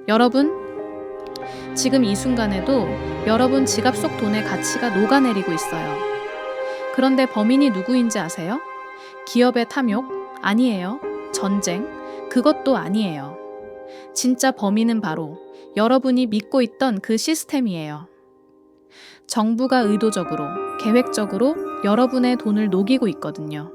여러분, 지금 이 순간에도 여러분 지갑 속 돈의 가치가 녹아내리고 있어요. 그런데 범인이 누구인지 아세요? 기업의 탐욕? 아니에요. 전쟁? 그것도 아니에요. 진짜 범인은 바로 여러분이 믿고 있던 그 시스템이에요. 정부가 의도적으로, 계획적으로 여러분의 돈을 녹이고 있거든요.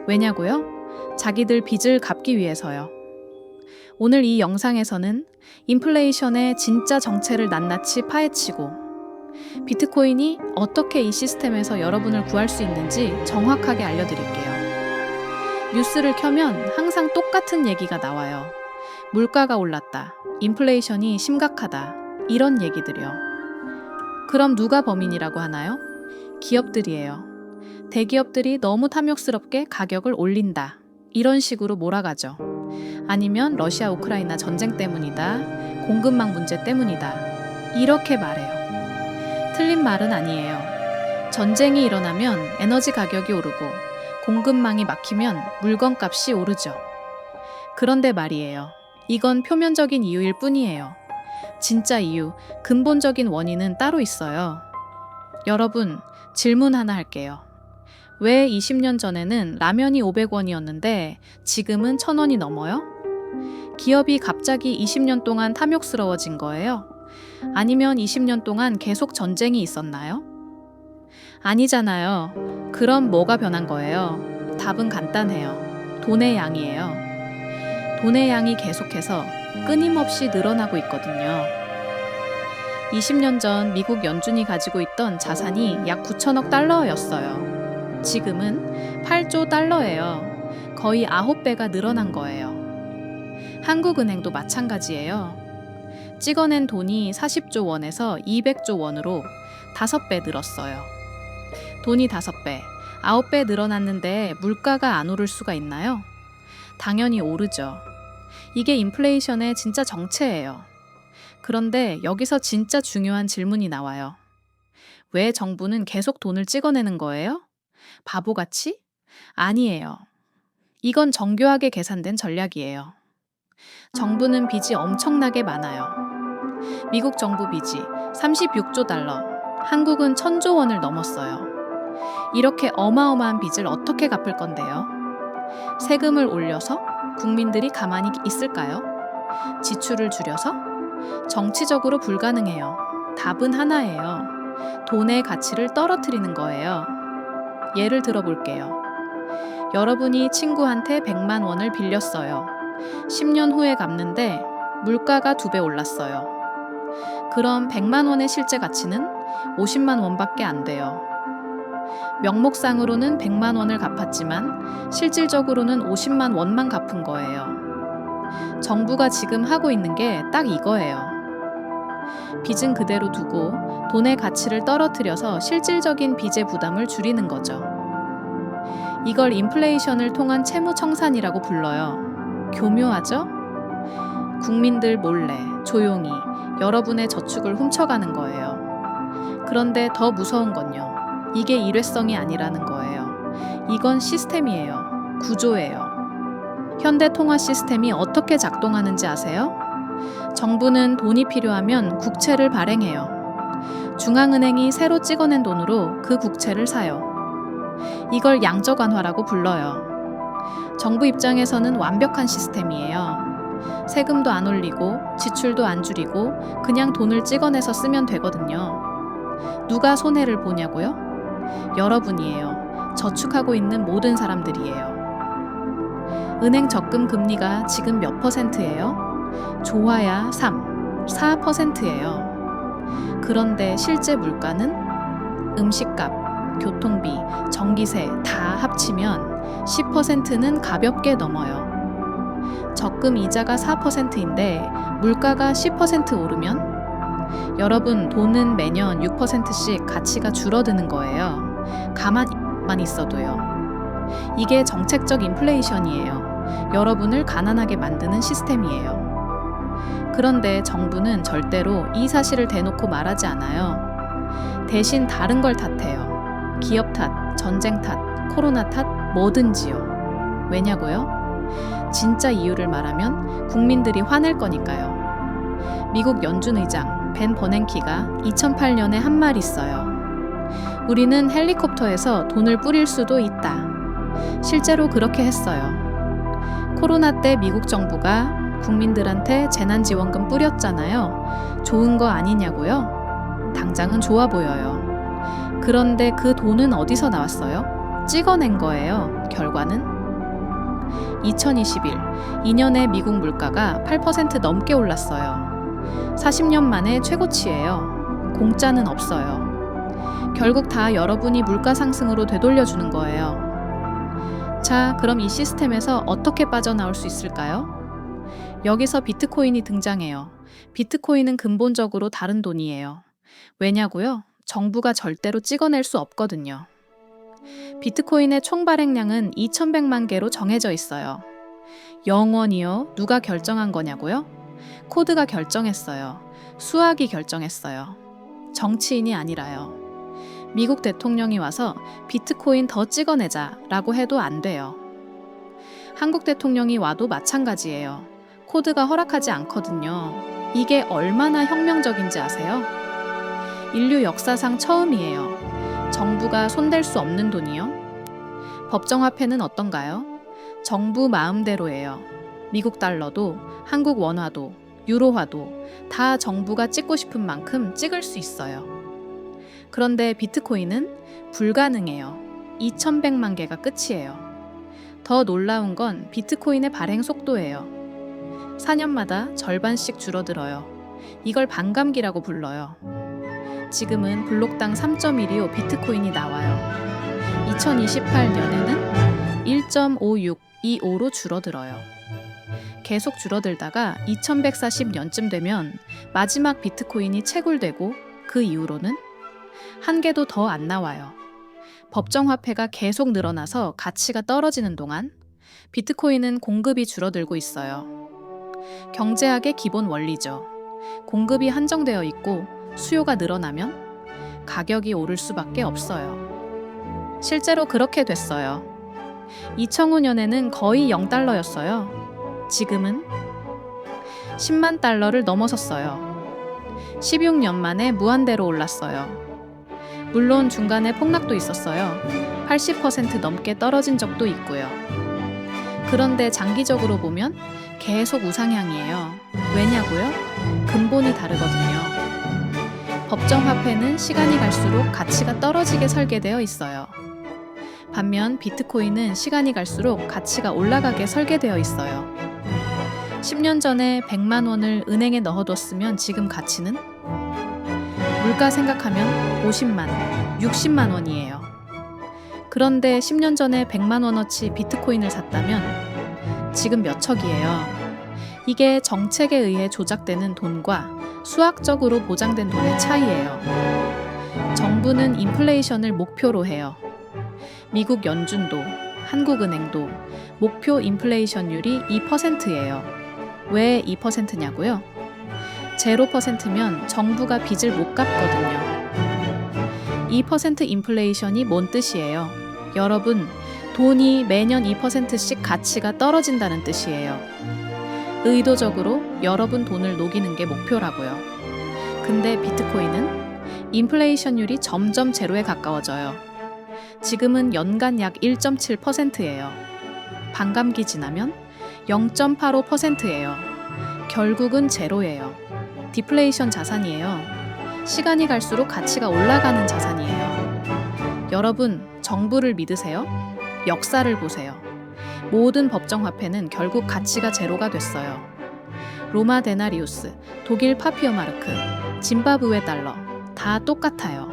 왜냐고요? 자기들 빚을 갚기 위해서요. 오늘 이 영상에서는 인플레이션의 진짜 정체를 낱낱이 파헤치고 비트코인이 어떻게 이 시스템에서 여러분을 구할 수 있는지 정확하게 알려드릴게요. 뉴스를 켜면 항상 똑같은 얘기가 나와요. 물가가 올랐다. 인플레이션이 심각하다. 이런 얘기들이요. 그럼 누가 범인이라고 하나요? 기업들이에요. 대기업들이 너무 탐욕스럽게 가격을 올린다. 이런 식으로 몰아가죠. 아니면 러시아 우크라이나 전쟁 때문이다. 공급망 문제 때문이다. 이렇게 말해요. 틀린 말은 아니에요. 전쟁이 일어나면 에너지 가격이 오르고 공급망이 막히면 물건값이 오르죠. 그런데 말이에요. 이건 표면적인 이유일 뿐이에요. 진짜 이유, 근본적인 원인은 따로 있어요. 여러분, 질문 하나 할게요. 왜 20년 전에는 라면이 500원이었는데 지금은 1,000원이 넘어요? 기업이 갑자기 20년 동안 탐욕스러워진 거예요? 아니면 20년 동안 계속 전쟁이 있었나요? 아니잖아요. 그럼 뭐가 변한 거예요? 답은 간단해요. 돈의 양이에요. 돈의 양이 계속해서 끊임없이 늘어나고 있거든요. 20년 전 미국 연준이 가지고 있던 자산이 약 9천억 달러였어요. 지금은 8조 달러예요. 거의 9배가 늘어난 거예요. 한국은행도 마찬가지예요. 찍어낸 돈이 40조 원에서 200조 원으로 5배 늘었어요. 돈이 5배, 9배 늘어났는데 물가가 안 오를 수가 있나요? 당연히 오르죠. 이게 인플레이션의 진짜 정체예요. 그런데 여기서 진짜 중요한 질문이 나와요. 왜 정부는 계속 돈을 찍어내는 거예요? 바보같이? 아니에요. 이건 정교하게 계산된 전략이에요. 정부는 빚이 엄청나게 많아요. 미국 정부 빚이 36조 달러, 한국은 1,000조 원을 넘었어요. 이렇게 어마어마한 빚을 어떻게 갚을 건데요? 세금을 올려서 국민들이 가만히 있을까요? 지출을 줄여서? 정치적으로 불가능해요. 답은 하나예요. 돈의 가치를 떨어뜨리는 거예요. 예를 들어볼게요. 여러분이 친구한테 100만 원을 빌렸어요. 10년 후에 갚는데 물가가 2배 올랐어요. 그럼 100만 원의 실제 가치는 50만 원밖에 안 돼요. 명목상으로는 100만 원을 갚았지만 실질적으로는 50만 원만 갚은 거예요. 정부가 지금 하고 있는 게 딱 이거예요. 빚은 그대로 두고 돈의 가치를 떨어뜨려서 실질적인 빚의 부담을 줄이는 거죠. 이걸 인플레이션을 통한 채무 청산이라고 불러요. 교묘하죠? 국민들 몰래 조용히 여러분의 저축을 훔쳐가는 거예요. 그런데 더 무서운 건요. 이게 일회성이 아니라는 거예요. 이건 시스템이에요. 구조예요. 현대 통화 시스템이 어떻게 작동하는지 아세요? 정부는 돈이 필요하면 국채를 발행해요. 중앙은행이 새로 찍어낸 돈으로 그 국채를 사요. 이걸 양적 완화라고 불러요. 정부 입장에서는 완벽한 시스템이에요. 세금도 안 올리고 지출도 안 줄이고 그냥 돈을 찍어내서 쓰면 되거든요. 누가 손해를 보냐고요? 여러분이에요. 저축하고 있는 모든 사람들이에요. 은행 적금 금리가 지금 몇 %예요? 좋아야 3, 4%예요. 그런데 실제 물가는 음식값, 교통비, 전기세 다 합치면 10%는 가볍게 넘어요. 적금 이자가 4%인데 물가가 10% 오르면 여러분 돈은 매년 6%씩 가치가 줄어드는 거예요. 가만히만 있어도요. 이게 정책적 인플레이션이에요. 여러분을 가난하게 만드는 시스템이에요. 그런데 정부는 절대로 이 사실을 대놓고 말하지 않아요. 대신 다른 걸 탓해요. 기업 탓, 전쟁 탓, 코로나 탓, 뭐든지요. 왜냐고요? 진짜 이유를 말하면 국민들이 화낼 거니까요. 미국 연준 의장 벤 버냉키가 2008년에 한 말 있어요. 우리는 헬리콥터에서 돈을 뿌릴 수도 있다. 실제로 그렇게 했어요. 코로나 때 미국 정부가 국민들한테 재난지원금 뿌렸잖아요. 좋은 거 아니냐고요? 당장은 좋아 보여요. 그런데 그 돈은 어디서 나왔어요? 찍어낸 거예요. 결과는? 2021, 2년에 미국 물가가 8% 넘게 올랐어요. 40년 만에 최고치예요. 공짜는 없어요. 결국 다 여러분이 물가 상승으로 되돌려주는 거예요. 자, 그럼 이 시스템에서 어떻게 빠져나올 수 있을까요? 여기서 비트코인이 등장해요. 비트코인은 근본적으로 다른 돈이에요. 왜냐고요? 정부가 절대로 찍어낼 수 없거든요. 비트코인의 총 발행량은 2,100만 개로 정해져 있어요. 0원이요? 누가 결정한 거냐고요? 코드가 결정했어요. 수학이 결정했어요. 정치인이 아니라요. 미국 대통령이 와서 비트코인 더 찍어내자 라고 해도 안 돼요. 한국 대통령이 와도 마찬가지예요. 코드가 허락하지 않거든요. 이게 얼마나 혁명적인지 아세요? 인류 역사상 처음이에요. 정부가 손댈 수 없는 돈이요. 법정화폐는 어떤가요? 정부 마음대로예요. 미국 달러도, 한국 원화도, 유로화도 다 정부가 찍고 싶은 만큼 찍을 수 있어요. 그런데 비트코인은 불가능해요. 2,100만 개가 끝이에요. 더 놀라운 건 비트코인의 발행 속도예요. 4년마다 절반씩 줄어들어요. 이걸 반감기라고 불러요. 지금은 블록당 3.125 비트코인이 나와요. 2028년에는 1.5625로 줄어들어요. 계속 줄어들다가 2140년쯤 되면 마지막 비트코인이 채굴되고 그 이후로는 한 개도 더 안 나와요. 법정화폐가 계속 늘어나서 가치가 떨어지는 동안 비트코인은 공급이 줄어들고 있어요. 경제학의 기본 원리죠. 공급이 한정되어 있고 수요가 늘어나면 가격이 오를 수밖에 없어요. 실제로 그렇게 됐어요. 2005년에는 거의 0달러였어요. 지금은 10만 달러를 넘어섰어요. 16년 만에 무한대로 올랐어요. 물론 중간에 폭락도 있었어요. 80% 넘게 떨어진 적도 있고요. 그런데 장기적으로 보면 계속 우상향이에요. 왜냐고요? 근본이 다르거든요. 법정화폐는 시간이 갈수록 가치가 떨어지게 설계되어 있어요. 반면 비트코인은 시간이 갈수록 가치가 올라가게 설계되어 있어요. 10년 전에 100만 원을 은행에 넣어뒀으면 지금 가치는? 물가 생각하면 50만, 60만 원이에요. 그런데 10년 전에 100만 원어치 비트코인을 샀다면 지금 몇 척이에요. 이게 정책에 의해 조작되는 돈과 수학적으로 보장된 돈의 차이예요. 정부는 인플레이션을 목표로 해요. 미국 연준도, 한국은행도 목표 인플레이션율이 2%예요. 왜 2%냐고요? 0%면 정부가 빚을 못 갚거든요. 2% 인플레이션이 뭔 뜻이에요? 여러분, 돈이 매년 2%씩 가치가 떨어진다는 뜻이에요. 의도적으로 여러분 돈을 녹이는 게 목표라고요. 근데 비트코인은 인플레이션율이 점점 제로에 가까워져요. 지금은 연간 약 1.7%예요. 반감기 지나면 0.85%예요. 결국은 제로예요. 디플레이션 자산이에요. 시간이 갈수록 가치가 올라가는 자산이에요. 여러분, 정부를 믿으세요? 역사를 보세요. 모든 법정화폐는 결국 가치가 제로가 됐어요. 로마 데나리우스, 독일 파피어마르크, 짐바브웨 달러 다 똑같아요.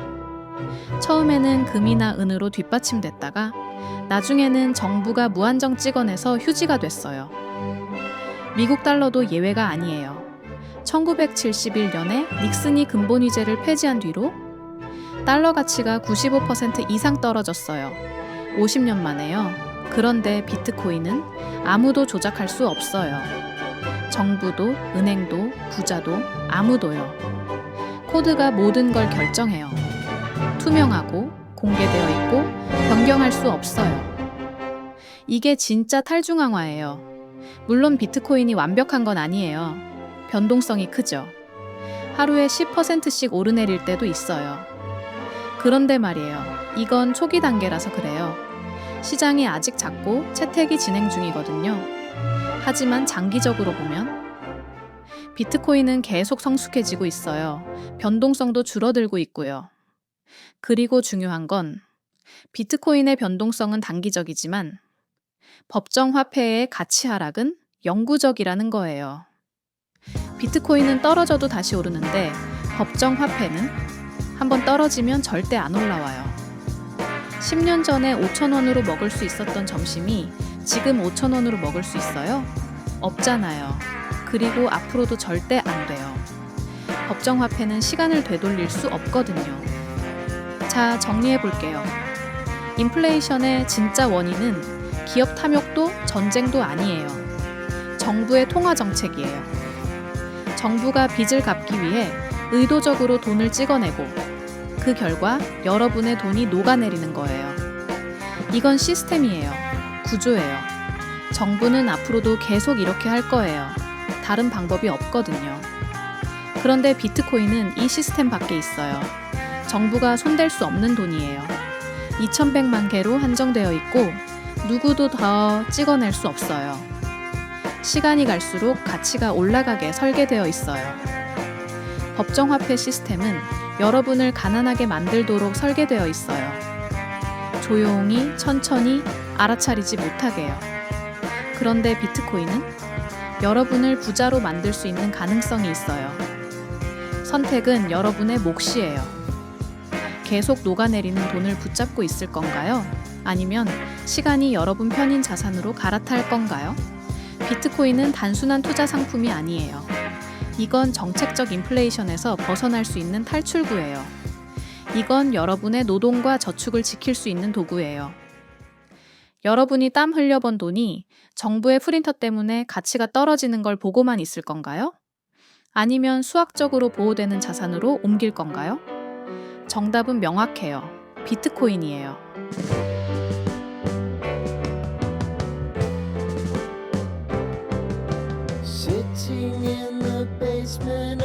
처음에는 금이나 은으로 뒷받침됐다가 나중에는 정부가 무한정 찍어내서 휴지가 됐어요. 미국 달러도 예외가 아니에요. 1971년에 닉슨이 근본위제를 폐지한 뒤로 달러 가치가 95% 이상 떨어졌어요. 50년 만에요. 그런데 비트코인은 아무도 조작할 수 없어요. 정부도, 은행도, 부자도, 아무도요. 코드가 모든 걸 결정해요. 투명하고 공개되어 있고 변경할 수 없어요. 이게 진짜 탈중앙화예요. 물론 비트코인이 완벽한 건 아니에요. 변동성이 크죠. 하루에 10%씩 오르내릴 때도 있어요. 그런데 말이에요. 이건 초기 단계라서 그래요. 시장이 아직 작고 채택이 진행 중이거든요. 하지만 장기적으로 보면 비트코인은 계속 성숙해지고 있어요. 변동성도 줄어들고 있고요. 그리고 중요한 건 비트코인의 변동성은 단기적이지만 법정 화폐의 가치 하락은 영구적이라는 거예요. 비트코인은 떨어져도 다시 오르는데 법정 화폐는 한번 떨어지면 절대 안 올라와요. 10년 전에 5,000원으로 먹을 수 있었던 점심이 지금 5,000원으로 먹을 수 있어요? 없잖아요. 그리고 앞으로도 절대 안 돼요. 법정 화폐는 시간을 되돌릴 수 없거든요. 자, 정리해 볼게요. 인플레이션의 진짜 원인은 기업 탐욕도 전쟁도 아니에요. 정부의 통화 정책이에요. 정부가 빚을 갚기 위해 의도적으로 돈을 찍어내고 그 결과 여러분의 돈이 녹아내리는 거예요. 이건 시스템이에요. 구조예요. 정부는 앞으로도 계속 이렇게 할 거예요. 다른 방법이 없거든요. 그런데 비트코인은 이 시스템 밖에 있어요. 정부가 손댈 수 없는 돈이에요. 2,100만 개로 한정되어 있고 누구도 더 찍어낼 수 없어요. 시간이 갈수록 가치가 올라가게 설계되어 있어요. 법정화폐 시스템은 여러분을 가난하게 만들도록 설계되어 있어요. 조용히 천천히 알아차리지 못하게요. 그런데 비트코인은 여러분을 부자로 만들 수 있는 가능성이 있어요. 선택은 여러분의 몫이에요. 계속 녹아내리는 돈을 붙잡고 있을 건가요? 아니면 시간이 여러분 편인 자산으로 갈아탈 건가요? 비트코인은 단순한 투자 상품이 아니에요. 이건 정책적 인플레이션에서 벗어날 수 있는 탈출구예요. 이건 여러분의 노동과 저축을 지킬 수 있는 도구예요. 여러분이 땀 흘려번 돈이 정부의 프린터 때문에 가치가 떨어지는 걸 보고만 있을 건가요? 아니면 수학적으로 보호되는 자산으로 옮길 건가요? 정답은 명확해요. 비트코인이에요. Sitting in the basement